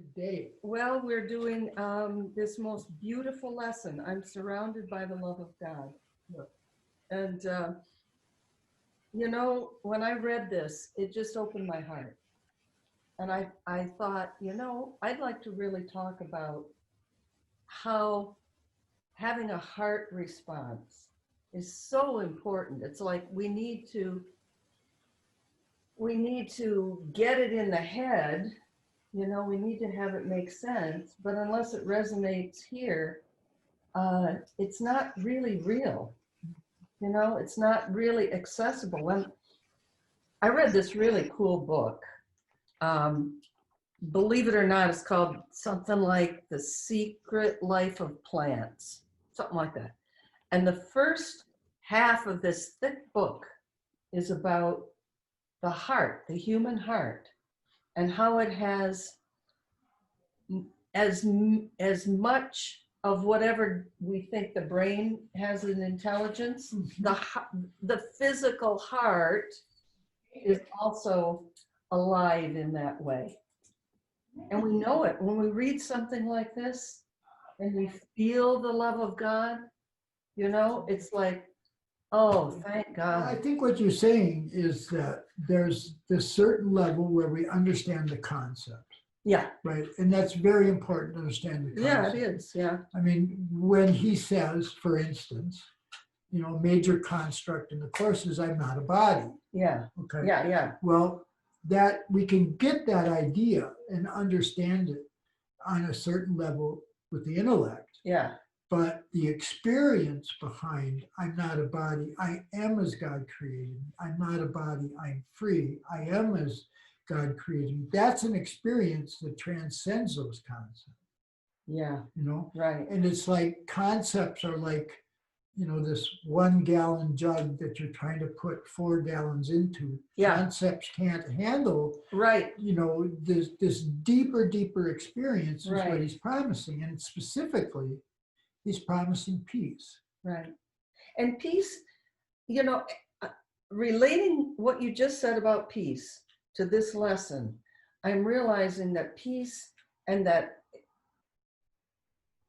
today? Well, we're doing this most beautiful lesson. I'm surrounded by the love of God. Yeah. And, you know, when I read this, it just opened my heart. And I thought, you know, I'd like to really talk about how having a heart response is so important. It's like we need to get it in the head. You know, we need to have it make sense, but unless it resonates here, it's not really real. You know, it's not really accessible. When I read this really cool book, believe it or not, it's called something like The Secret Life of Plants, something like that. And the first half of this thick book is about the heart, the human heart, and how it has as much of whatever we think the brain has an intelligence. The physical heart is also alive in that way. And we know it when we read something like this and we feel the love of God, you know, it's like, oh, thank I God. think what you're saying is that there's this certain level where we understand the concept, Yeah, right? And that's very important to understand the yeah, concept. it is. Yeah, I mean, when he says, for instance, you know, major construct in the course is I'm not a body. yeah, Okay. yeah, yeah, Well, that we can get that idea and understand it on a certain level with the intellect. yeah, But the experience behind I'm not a body, I am as God created me. I'm not a body, I'm free. I am as God created me. That's an experience that transcends those concepts, yeah, you know? right. And it's like concepts are like, you know, this 1 gallon jug that you're trying to put 4 gallons into. Yeah. Concepts can't handle, Right, you know, this deeper experience is Right. what he's promising. And specifically, he's promising peace. right. And peace, you know, relating what you just said about peace to this lesson, I'm realizing that peace and that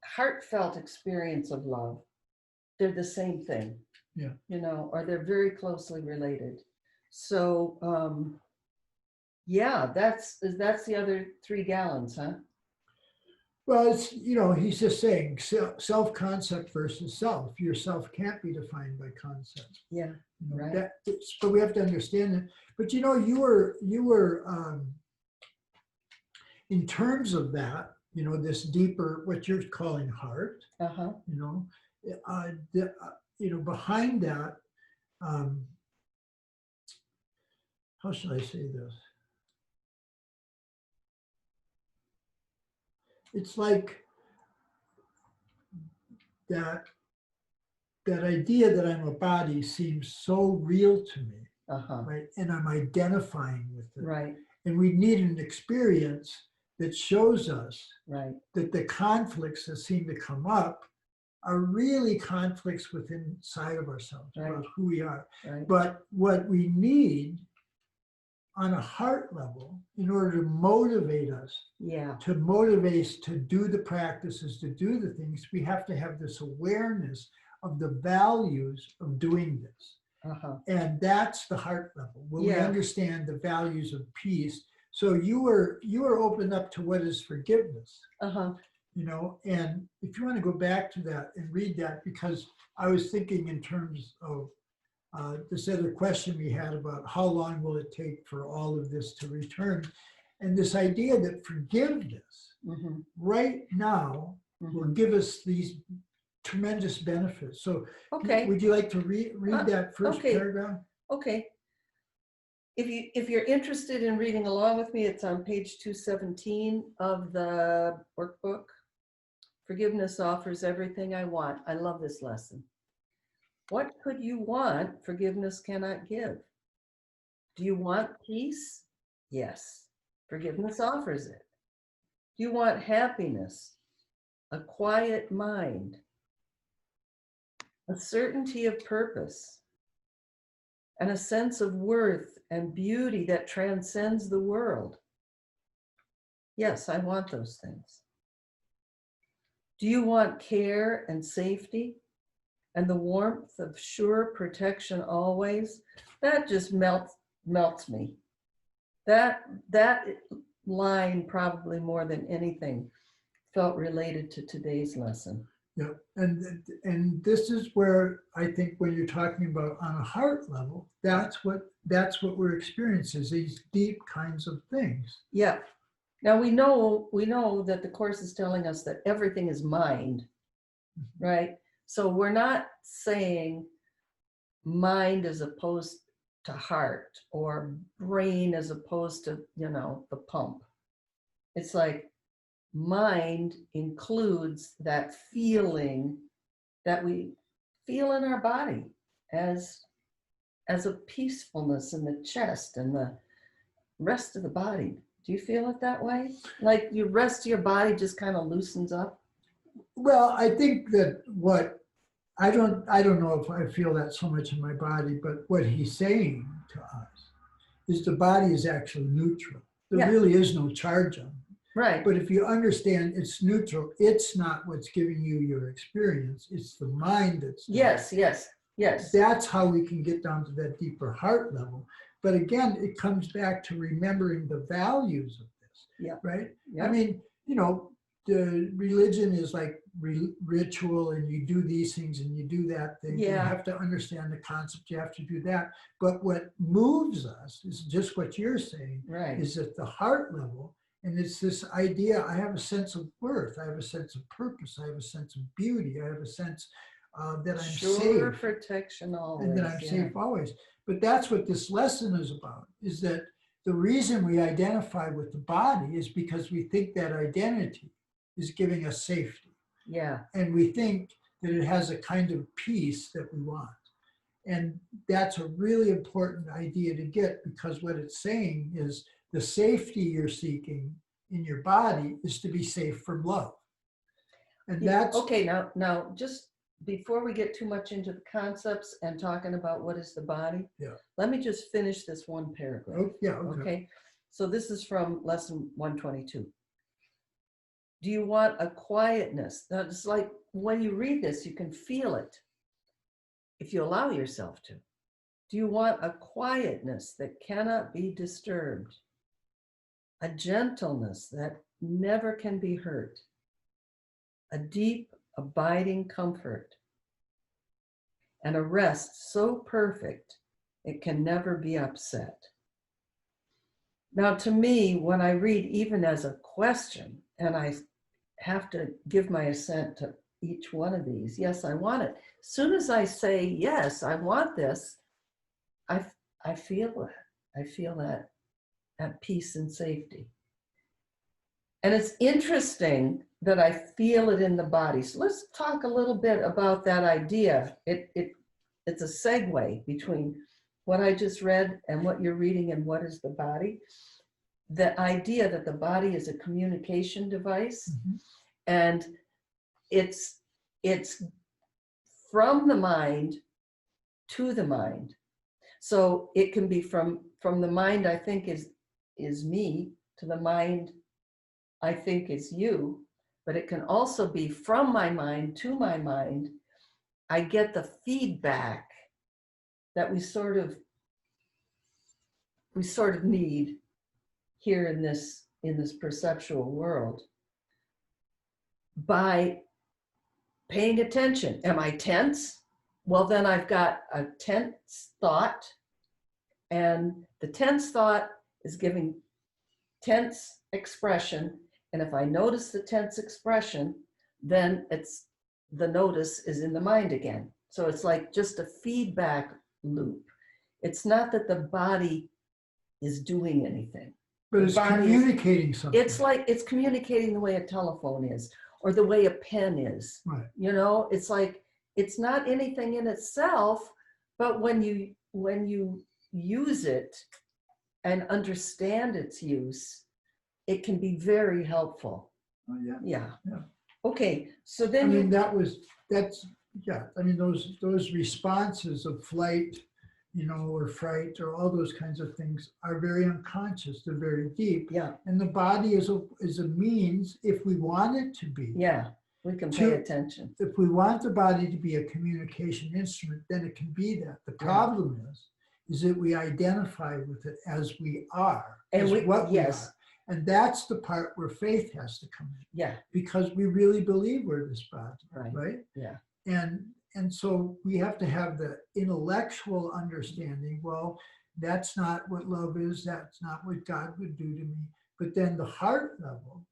heartfelt experience of love, they're the same thing. Yeah. You know, or they're very closely related. So, yeah, that's the other 3 gallons, huh? Well, it's, you know, he's just saying self-concept versus self. Your self can't be defined by concepts. Yeah, You know, right. but we have to understand it. But you know, you were in terms of that, you know, this deeper, what you're calling heart, Uh-huh. you know, you know, behind that, how should I say this? It's like that idea that I'm a body seems so real to me, Uh-huh. right? And I'm identifying with it. Right, And we need an experience that shows us right. that the conflicts that seem to come up are really conflicts within inside of ourselves, Right. about who we are. Right. But what we need on a heart level, in order to motivate us, Yeah, to motivate us to do the practices, to do the things, we have to have this awareness of the values of doing this. uh-huh. And that's the heart level, where we Yeah. understand the values of peace. So you were opened up to what is forgiveness, Uh-huh. you know, and if you want to go back to that and read that, because I was thinking in terms of this other question we had about how long will it take for all of this to return, and this idea that forgiveness Mm-hmm. right now Mm-hmm. will give us these tremendous benefits. So Okay. would you like to read that first okay. paragraph? Okay. If you're interested in reading along with me, it's on page 217 of the workbook. Forgiveness offers everything I want. I love this lesson. What could you want forgiveness cannot give? Do you want peace? Yes. Forgiveness offers it. Do you want happiness? A quiet mind? A certainty of purpose? And a sense of worth and beauty that transcends the world? Yes, I want those things. Do you want care and safety and the warmth of sure protection always? That just melts me. That line, probably more than anything, felt related to today's lesson. Yeah, and this is where I think when you're talking about on a heart level, that's what we're experiencing, is these deep kinds of things. Yeah. Now we know that the Course is telling us that everything is mind, right? So we're not saying mind as opposed to heart or brain as opposed to, the pump. It's like mind includes that feeling that we feel in our body as a peacefulness in the chest and the rest of the body. Do you feel it that way? Like your rest of your body just kind of loosens up? Well, I think that I don't know if I feel that so much in my body, but what he's saying to us is the body is actually neutral. There really is no charge on it. Right. But if you understand it's neutral, it's not what's giving you your experience. It's the mind that's doing it. Yes. That's how we can get down to that deeper heart level. But again, it comes back to remembering the values of this, right? I mean, the religion is like ritual, and you do these things and you do that thing. You have to understand the concept, you have to do that. But what moves us is just what you're saying, is at the heart level. And it's this idea, I have a sense of worth, I have a sense of purpose, I have a sense of beauty, I have a sense that I'm safe. Protection always. And that I'm safe always. But that's what this lesson is about, is that the reason we identify with the body is because we think that identity is giving us safety. Yeah. And we think that it has a kind of peace that we want. And that's a really important idea to get, because what it's saying is the safety you're seeking in your body is to be safe from love. And that's okay. Now, just before we get too much into the concepts and talking about what is the body, let me just finish this one paragraph. Okay. So this is from lesson 122. Do you want a quietness? Now, it's like when you read this, you can feel it if you allow yourself to. Do you want a quietness that cannot be disturbed? A gentleness that never can be hurt? A deep, abiding comfort? And a rest so perfect it can never be upset? Now, to me, when I read even as a question, and I have to give my assent to each one of these, yes, I want it. As soon as I say, yes, I want this, I feel it. I feel that peace and safety. And it's interesting that I feel it in the body. So let's talk a little bit about that idea. It's a segue between what I just read and what you're reading and what is the body. The idea that the body is a communication device, and it's from the mind to the mind. So it can be from the mind I think is me to the mind I think is you, but it can also be from my mind to my mind. I get the feedback that we sort of need here in this perceptual world by paying attention. Am I tense? Well, then I've got a tense thought, and the tense thought is giving tense expression. And if I notice the tense expression, then the notice is in the mind again. So it's like just a feedback loop. It's not that the body is doing anything. But it's communicating something. It's like it's communicating the way a telephone is, or the way a pen is. Right. It's like it's not anything in itself, but when you use it and understand its use, it can be very helpful. Oh, yeah. Yeah. Okay. So then I mean, those responses of flight, or fright, or all those kinds of things are very unconscious. They're very deep. Yeah, And the body is a means, if we want it to be. yeah, we can pay attention. If we want the body to be a communication instrument, then it can be that. The problem is that we identify with it as we are, And as what we yes. are. And that's the part where faith has to come in, Yeah, because we really believe we're this body, right. right? Yeah. And so we have to have the intellectual understanding, well, that's not what love is, that's not what God would do to me. But then the heart level,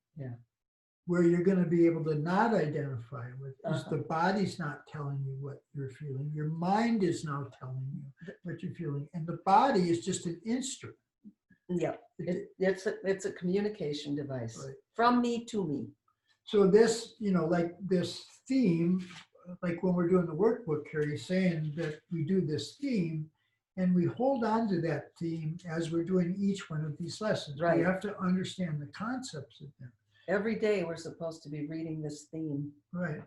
where you're going to be able to not identify with, is the body's not telling you what you're feeling. Your mind is now telling you what you're feeling. And the body is just an instrument. Yeah, it's a communication device, Right. from me to me. So this, like this theme, like when we're doing the workbook here, he's saying that we do this theme and we hold on to that theme as we're doing each one of these lessons. Right. We have to understand the concepts of them. Every day we're supposed to be reading this theme. Right.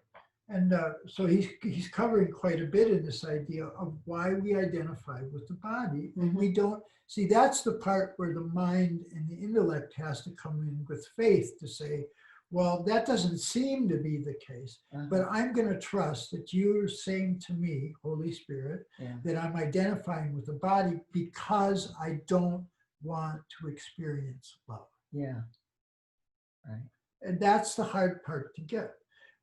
And so he's covering quite a bit in this idea of why we identify with the body. And we don't see, that's the part where the mind and the intellect has to come in with faith to say, well, that doesn't seem to be the case, but I'm going to trust that you're saying to me, Holy Spirit, that I'm identifying with the body because I don't want to experience love. Yeah. Right. And that's the hard part to get.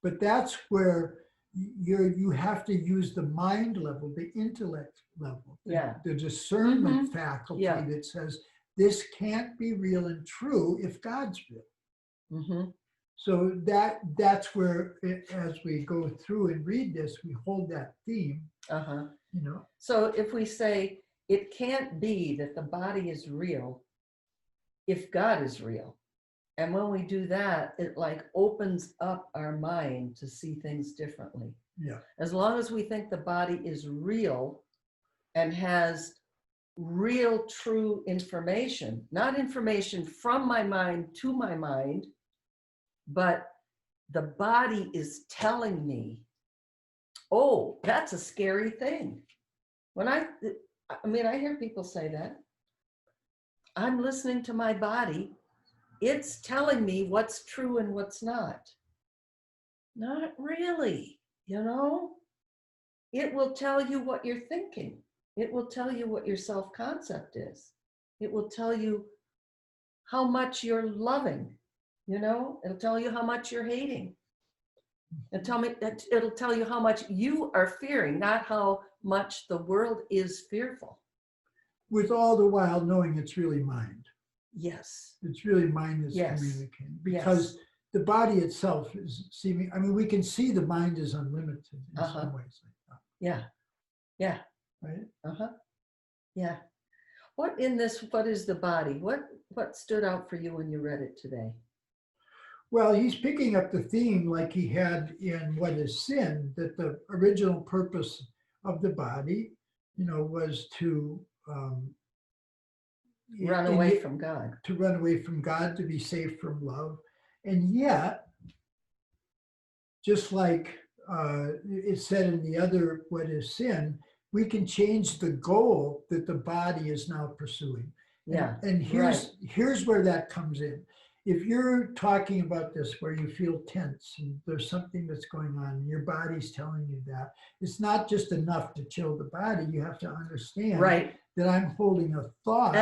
But that's where you have to use the mind level, the intellect level, the discernment faculty that says this can't be real and true if God's real. So that's where, as we go through and read this, we hold that theme. So if we say it can't be that the body is real if God is real. And when we do that, it like opens up our mind to see things differently. Yeah. As long as we think the body is real and has real, true information, not information from my mind to my mind, but the body is telling me, oh, that's a scary thing. When I hear people say that. I'm listening to my body. It's telling me what's true and what's not. Not really, It will tell you what you're thinking. It will tell you what your self-concept is. It will tell you how much you're loving, It'll tell you how much you're hating. It'll tell you how much you are fearing, not how much the world is fearful. With all the while knowing it's really mind. Yes. It's really mind that's communicating, because the body itself is seeming, we can see the mind is unlimited in some ways like that. Yeah. Yeah. Right? Yeah. What is the body? What stood out for you when you read it today? Well, he's picking up the theme like he had in What is Sin, that the original purpose of the body, was to run away from God. To run away from God, to be safe from love. And yet, just like it's said in the other What is Sin, we can change the goal that the body is now pursuing. Yeah. And here's where that comes in. If you're talking about this where you feel tense and there's something that's going on and your body's telling you that, it's not just enough to chill the body. You have to understand that I'm holding a thought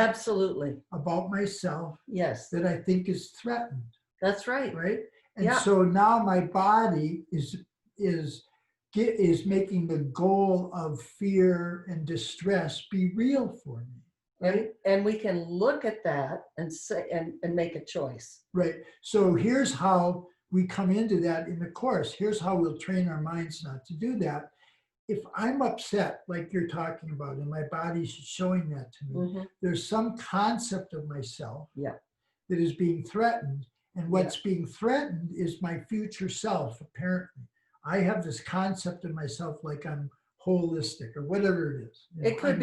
about myself that I think is threatened. That's right. Right? And so now my body is making the goal of fear and distress be real for me. Right. And we can look at that and say and make a choice. Right. So here's how we come into that in the course. Here's how we'll train our minds not to do that. If I'm upset, like you're talking about, and my body's showing that to me, there's some concept of myself that is being threatened. And what's being threatened is my future self, apparently. I have this concept of myself like I'm holistic or whatever it is. It could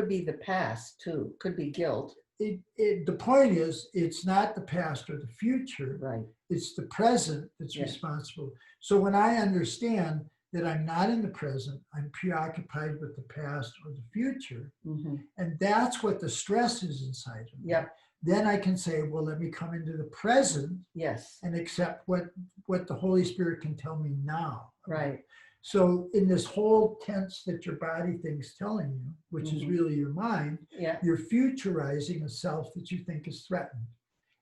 be the past too. It could be guilt. The point is, it's not the past or the future. Right. It's the present that's responsible. So when I understand that I'm not in the present, I'm preoccupied with the past or the future. Mhm. And that's what the stress is inside of me. Yep. Then I can say, well, let me come into the present Yes. and accept what the Holy Spirit can tell me now. Right. So in this whole tense that your body thing's telling you, which is Mhm. really your mind, Yeah. you're futurizing a self that you think is threatened.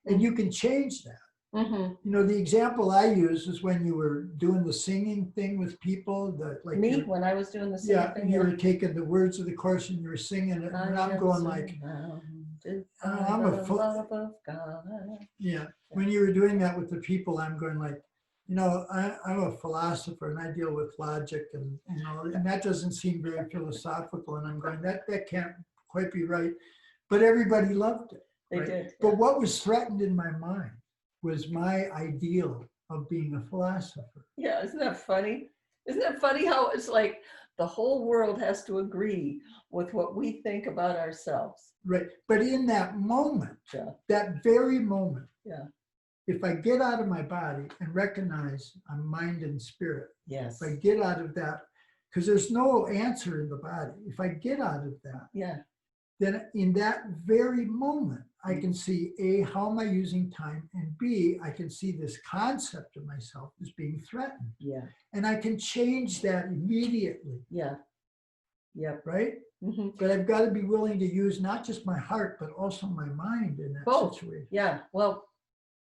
And Mhm. you can change that. Mhm. You know, the example I use is when you were doing the singing thing with people, Me, when I was doing the same yeah, thing. you were taking the words of the course and you were singing it, and I'm going like, I'm a love of God. yeah. When you were doing that with the people, I'm going like, you know, I'm a philosopher and I deal with logic and and that doesn't seem very philosophical. And I'm going, that can't quite be right. But everybody loved it. They right? did. But what was threatened in my mind was my ideal of being a philosopher. Yeah, isn't that funny? Isn't that funny how it's like the whole world has to agree with what we think about ourselves? Right. But in that moment, Yeah. that very moment, Yeah. if I get out of my body and recognize I'm mind and spirit, Yes. if I get out of that, because there's no answer in the body. If I get out of that, Yeah. then in that very moment, I can see A, how am I using time? And B, I can see this concept of myself as being threatened. Yeah. And I can change that immediately. Yeah. Yep. Right? Mm-hmm. But I've got to be willing to use not just my heart, but also my mind in that Both. situation. Yeah. Well,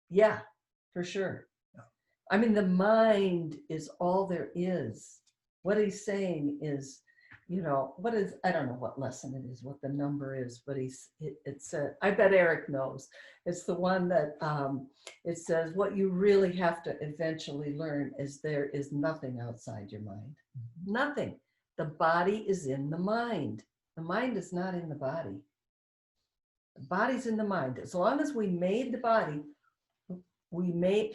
yeah, for sure. Yeah. I mean, the mind is all there is. What he's saying is, you know, I don't know what lesson it is, what the number is, but it said, I bet Eric knows. It's the one that it says, what you really have to eventually learn is there is nothing outside your mind. Mm-hmm. Nothing. The body is in the mind. The mind is not in the body. The body's in the mind. As long as we made the body,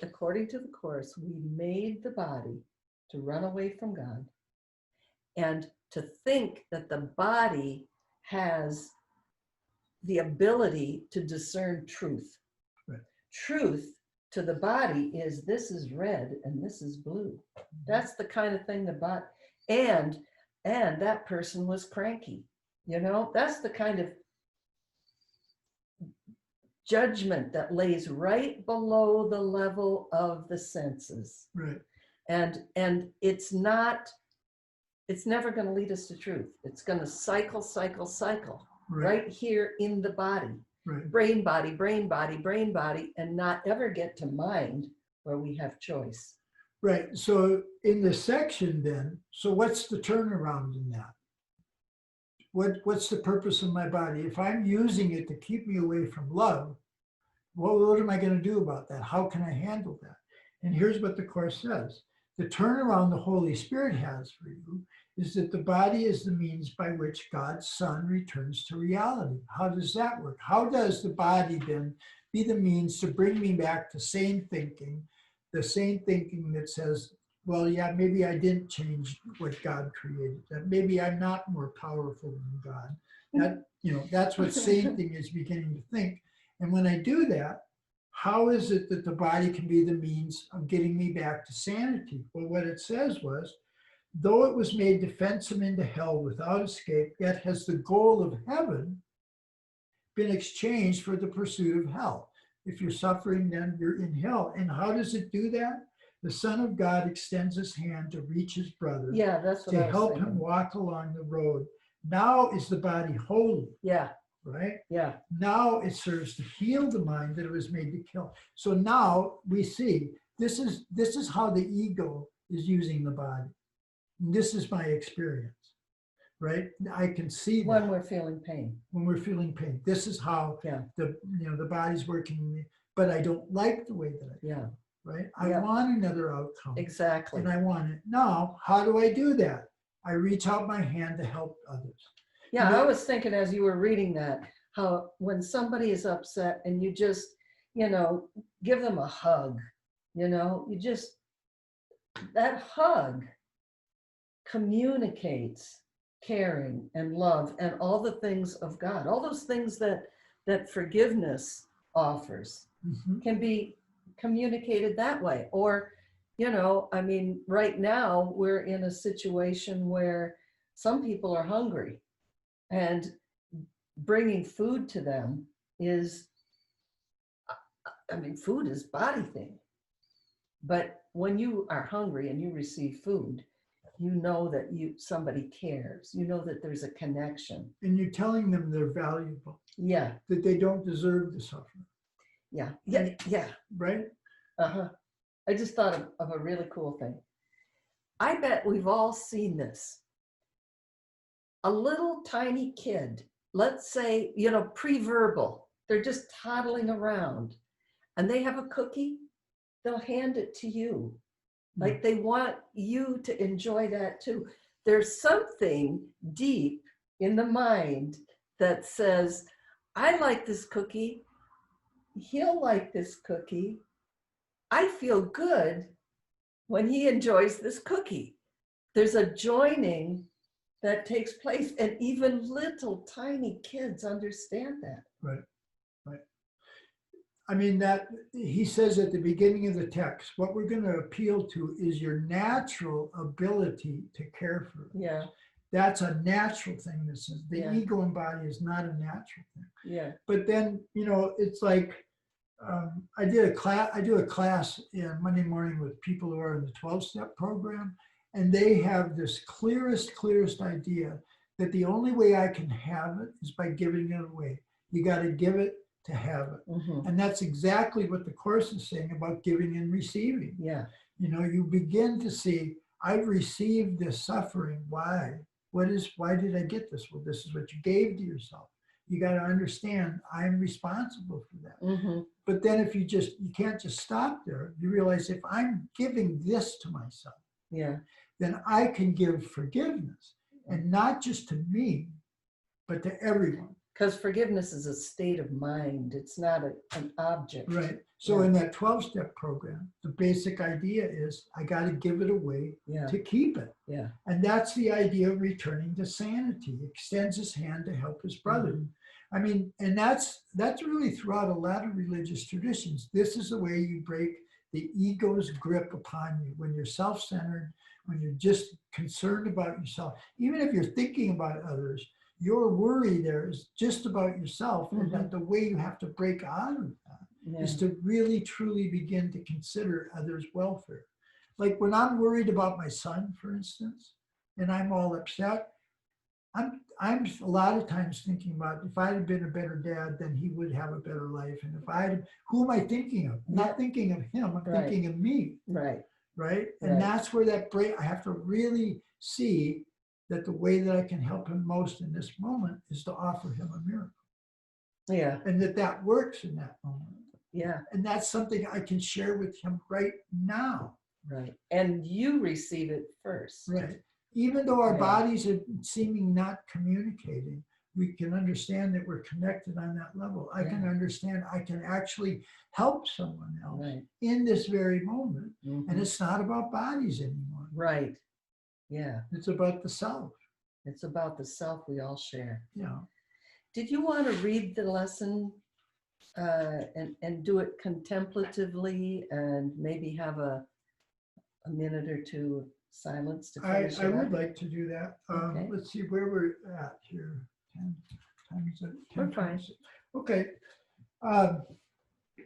according to the Course, we made the body to run away from God and to think that the body has the ability to discern truth. Right. Truth to the body is this is red and this is blue. That's the kind of thing the body, and that person was cranky. You know, that's the kind of judgment that lays right below the level of the senses. Right. And it's never going to lead us to truth. It's going to cycle right here in the body. Right. Brain, body, and not ever get to mind where we have choice. Right. So in this section then, so what's the turnaround in that? What's the purpose of my body? If I'm using it to keep me away from love, what am I going to do about that? How can I handle that? And here's what the Course says. The turnaround the Holy Spirit has for you is that the body is the means by which God's Son returns to reality. How does that work? How does the body then be the means to bring me back to sane thinking, the sane thinking that says, well, yeah, maybe I didn't change what God created, that maybe I'm not more powerful than God. That, you know, that's what sane thinking is beginning to think. And when I do that, how is it that the body can be the means of getting me back to sanity? Well, what it says was, though it was made to fence him into hell without escape, yet has the goal of heaven been exchanged for the pursuit of hell. If you're suffering, then you're in hell. And how does it do that? The Son of God extends his hand to reach his brother, yeah, that's what to I was help thinking. him walk along the road. Now is the body holy. Yeah. Right? Yeah. Now it serves to heal the mind that it was made to kill. So now we see this is how the ego is using the body. This is my experience, right? I can see that when we're feeling pain. When we're feeling pain, this is how the body's working. But I don't like the way that I feel, right? I want another outcome. Exactly. And I want it now. How do I do that? I reach out my hand to help others. Yeah, I was thinking as you were reading that, how when somebody is upset and you just, you know, give them a hug, you know, that hug communicates caring and love and all the things of God, all those things that forgiveness offers can be communicated that way. Or You know, I mean, right now we're in a situation where some people are hungry, and bringing food to them is, I mean, food is body thing. But when you are hungry and you receive food, you know that somebody cares. You know that there's a connection. And you're telling them they're valuable, Yeah, that they don't deserve to suffer, yeah, yeah, yeah. right? Uh-huh. I just thought of a really cool thing. I bet we've all seen this. A little tiny kid, let's say, you know, pre-verbal, they're just toddling around and they have a cookie, they'll hand it to you. Like they want you to enjoy that too. There's something deep in the mind that says, I like this cookie, he'll like this cookie. I feel good when he enjoys this cookie. There's a joining that takes place, and even little tiny kids understand that. Right, right. I mean, that he says at the beginning of the text, what we're going to appeal to is your natural ability to care for it. Yeah, That's a natural thing. This is the Yeah. ego and body is not a natural thing. yeah, But then, you know, it's like I do a class in Monday morning with people who are in the 12-step program, and they have this clearest idea that the only way I can have it is by giving it away. You got to give it to have it. mhm, And that's exactly what the Course is saying about giving and receiving. yeah, You know, you begin to see, I've received this suffering. Why? Why did I get this? Well, this is what you gave to yourself. You got to understand, I'm responsible for that. mhm, But then if you can't just stop there. You realize if I'm giving this to myself, yeah, then I can give forgiveness, and not just to me, but to everyone. because forgiveness is a state of mind. It's not an object. Right. So Yeah. in that 12-step program, the basic idea is I got to give it away Yeah, to keep it. yeah, And that's the idea of returning to sanity. He extends his hand to help his brother. Mhm. I mean, and that's really throughout a lot of religious traditions. This is the way you break the ego's grip upon you. When you're self-centered, when you're just concerned about yourself, even if you're thinking about others, your worry there is just about yourself. And that the way you have to break out of that yeah, is to really truly begin to consider others' welfare. Like when I'm worried about my son, for instance, and I'm all upset, I'm a lot of times thinking about if I had been a better dad, then he would have a better life. And if who am I thinking of? I'm Yeah. not thinking of him, I'm Right. thinking of me, right, right? And Right. that's where that break, I have to really see that the way that I can help him most in this moment is to offer him a miracle. yeah, And that works in that moment. yeah, And that's something I can share with him right now. right. And you receive it first. Right. Even though our Yeah. bodies are seeming not communicating, we can understand that we're connected on that level. I can Yeah. understand I can actually help someone else Right. in this very moment. And Mhm. it's not about bodies anymore. Right. Yeah. It's about the self. It's about the self we all share. You know. Did you want to read the lesson and do it contemplatively and maybe have a minute or two of silence to finish I it would up? like to do that. Okay. Let's see where we're at here. 10 times it. We're fine. Okay.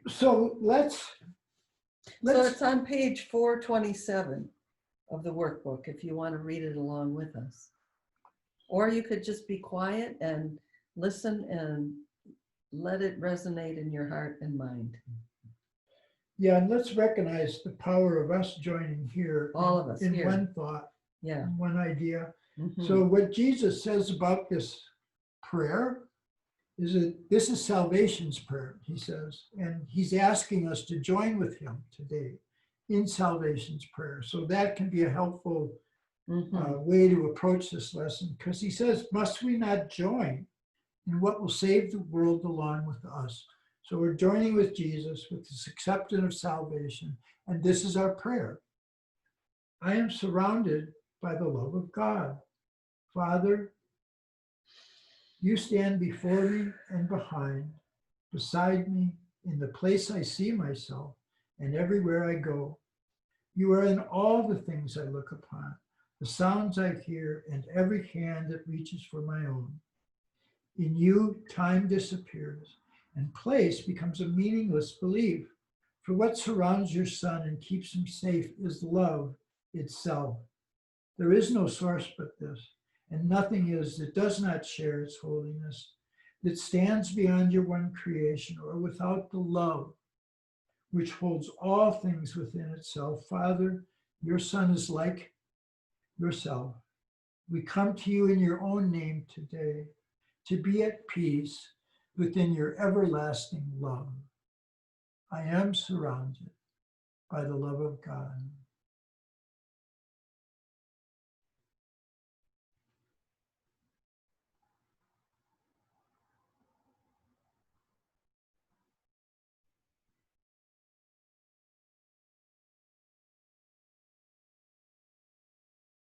So let's So it's on page 427 of the workbook if you want to read it along with us. Or you could just be quiet and listen and let it resonate in your heart and mind. Yeah, and let's recognize the power of us joining here. All of us in here. one thought, Yeah. in one idea. Mhm. So what Jesus says about this prayer is that this is salvation's prayer, he says, and he's asking us to join with him today in salvation's prayer. So that can be a helpful Mhm. way to approach this lesson, because he says, must we not join in what will save the world along with us? So we're joining with Jesus with this acceptance of salvation, and this is our prayer. I am surrounded by the love of God. Father, you stand before me and behind, beside me, in the place I see myself, and everywhere I go. You are in all the things I look upon, the sounds I hear, and every hand that reaches for my own. In you, time disappears, and place becomes a meaningless belief. For what surrounds your son and keeps him safe is love itself. There is no source but this, and nothing is that does not share its holiness, that stands beyond your one creation, or without the love which holds all things within itself. Father, your Son is like yourself. We come to you in your own name today to be at peace within your everlasting love. I am surrounded by the love of God.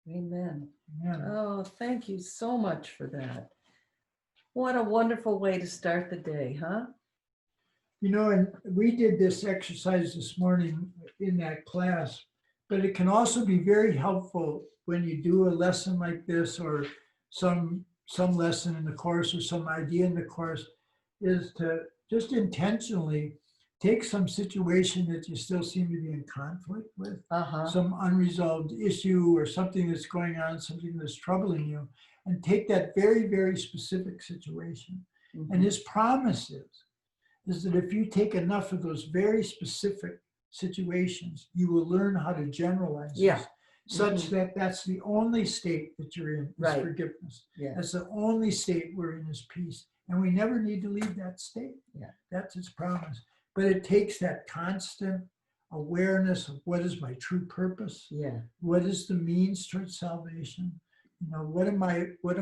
Amen. Amen. Oh, thank you so much for that. What a wonderful way to start the day, huh? You know, and we did this exercise this morning in that class, but it can also be very helpful when you do a lesson like this, or some lesson in the course, or some idea in the course, is to just intentionally take some situation that you still seem to be in conflict with, some unresolved issue or something that's going on, something that's troubling you, and take that very, very specific situation. And his promise is that if you take enough of those very specific situations, you will learn how to generalize this, such that that's the only state that you're in, is forgiveness. That's the only state we're in, is peace. And we never need to leave that state. That's his promise. But it takes that constant awareness of what is my true purpose? What is the means towards salvation? You know, what am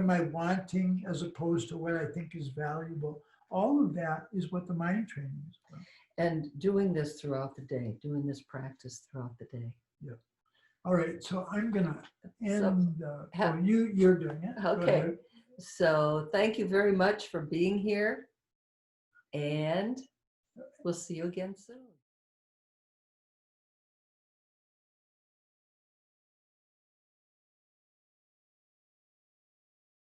I wanting as opposed to what I think is valuable? All of that is what the mind training is about. And doing this throughout the day, doing this practice throughout the day. Yeah. All right. So I'm gonna end. You're doing it. Okay. So thank you very much for being here, and we'll see you again soon.